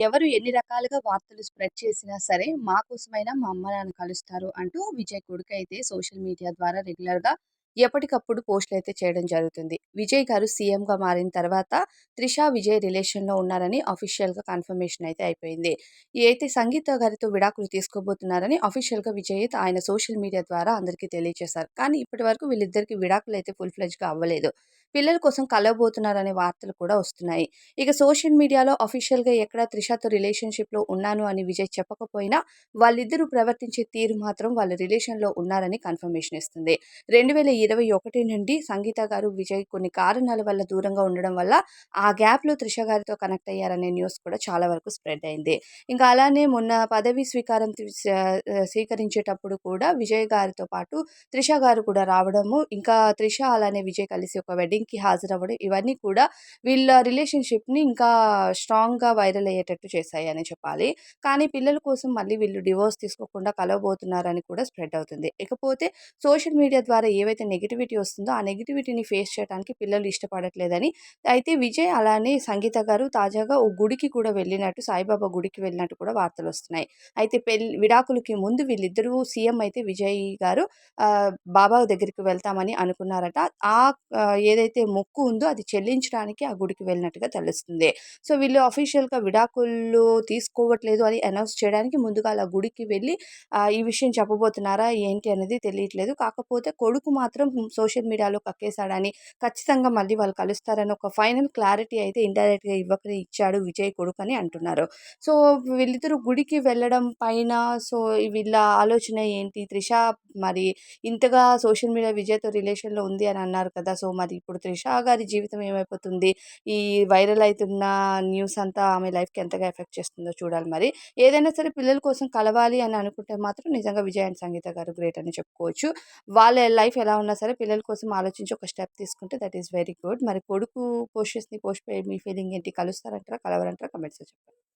ఎవరు ఎన్ని రకాలుగా వార్తలు స్ప్రెడ్ చేసినా సరే, మా కోసమైనా మా అమ్మ, నాన్న కలుస్తారు అంటూ విజయ్ కొడుకైతే సోషల్ మీడియా ద్వారా రెగ్యులర్‌గా ఎప్పటికప్పుడు పోస్టులైతే చేయడం జరుగుతుంది. విజయ్ గారు సీఎంగా మారిన తర్వాత త్రిష, విజయ్ రిలేషన్‌లో ఉన్నారని అఫీషియల్‌గా కన్ఫర్మేషన్ అయితే అయిపోయింది. అయితే సంగీత గారితో విడాకులు తీసుకోబోతున్నారని అఫీషియల్‌గా విజయ్ ఆయన సోషల్ మీడియా ద్వారా అందరికీ తెలియజేశారు. కానీ ఇప్పటివరకు వీళ్ళిద్దరికీ విడాకులైతే ఫుల్ ఫ్లెడ్జ్‌గా అవ్వలేదు. పిల్లల కోసం కలవబోతున్నారనే వార్తలు కూడా వస్తున్నాయి. ఇక సోషల్ మీడియాలో అఫీషియల్‌గా ఎక్కడ త్రిషతో రిలేషన్‌షిప్‌లో ఉన్నాను అని విజయ్ చెప్పకపోయినా, వాళ్ళిద్దరూ ప్రవర్తించే తీరు మాత్రం వాళ్ళ రిలేషన్‌లో ఉన్నారని కన్ఫర్మేషన్ ఇస్తుంది. 2021 నుండి సంగీత గారు, విజయ్ కొన్ని కారణాల వల్ల దూరంగా ఉండడం వల్ల, ఆ గ్యాప్‌లో త్రిష గారితో కనెక్ట్ అయ్యారనే న్యూస్ కూడా చాలా వరకు స్ప్రెడ్ అయింది. ఇంకా అలానే మొన్న పదవీ స్వీకారం స్వీకరించేటప్పుడు కూడా విజయ్ గారితో పాటు త్రిష గారు కూడా రావడము, ఇంకా త్రిష అలానే విజయ్ కలిసి ఒక వెడ్డింగ్‌కి హాజరవ్వడం ఇవన్నీ కూడా వీళ్ళ రిలేషన్‌షిప్‌ని ఇంకా స్ట్రాంగ్‌గా వైరల్ అయ్యేటట్టు చేశాయనే చెప్పాలి. కానీ పిల్లల కోసం మళ్ళీ వీళ్ళు డివోర్స్ తీసుకోకుండా కలవబోతున్నారని కూడా స్ప్రెడ్ అవుతుంది. ఇకపోతే సోషల్ మీడియా ద్వారా ఏవైతే నెగటివిటీ వస్తుందో, ఆ నెగటివిటీని ఫేస్ చేయడానికి పిల్లలు ఇష్టపడట్లేదని, అయితే విజయ్ అలానే సంగీత గారు తాజాగా ఓ గుడికి కూడా వెళ్ళినట్టు, సాయిబాబా గుడికి వెళ్ళినట్టు కూడా వార్తలొస్తున్నాయి. అయితే విడాకులకి ముందు వీళ్ళిద్దరూ సీఎం అయితే విజయ్ గారు బాబా దగ్గరికి వెళ్తామని అనుకున్నారట. ఏదైతే మొక్కు ఉందో అది చెల్లించడానికి ఆ గుడికి వెళ్ళినట్టుగా తెలుస్తుంది. సో, వీళ్ళు అఫీషియల్‌గా విడాకులు తీసుకోవట్లేదు అని అనౌన్స్ చేయడానికి ముందుగా అలా గుడికి వెళ్లి ఈ విషయం చెప్పబోతున్నారా ఏంటి అనేది తెలియట్లేదు. కాకపోతే కొడుకు మాత్రం సోషల్ మీడియాలో కక్కేసాడని, ఖచ్చితంగా మళ్ళీ వాళ్ళు కలుస్తారని ఒక ఫైనల్ క్లారిటీ అయితే ఇండైరెక్ట్‌గా ఇచ్చాడు విజయ్ కొడుకని అంటున్నారు. సో, వీళ్ళిద్దరూ గుడికి వెళ్ళడం పైన సో, వీళ్ళ ఆలోచన ఏంటి? త్రిష మరి ఇంతగా సోషల్ మీడియా విజయ్‌తో రిలేషన్‌లో ఉంది అని అన్నారు కదా! సో, మరి ఇప్పుడు త్రిష గారి జీవితం ఏమైపోతుంది? ఈ వైరల్ అయితున్న న్యూస్ అంతా ఆమె లైఫ్‌కి ఎంతగా ఎఫెక్ట్ చేస్తుందో చూడాలి మరి. ఏదైనా సరే పిల్లల కోసం కలవాలి అని అనుకుంటే మాత్రం నిజంగా విజయ్ అండ్ సంగీత గారు గ్రేట్ అని చెప్పుకోవచ్చు. వాళ్ళ లైఫ్ ఎలా ఉన్నా సరే పిల్లల కోసం ఆలోచించి ఒక స్టెప్ తీసుకుంటే దట్ ఈస్ వెరీ గుడ్. మరి కొడుకు పోస్ట్ చేసిన ఈ పోస్ట్‌పై మీ ఫీలింగ్ ఏంటి? కలుస్తారంటారా? కలవరంటారా? కామెంట్స్‌లో చెప్పండి.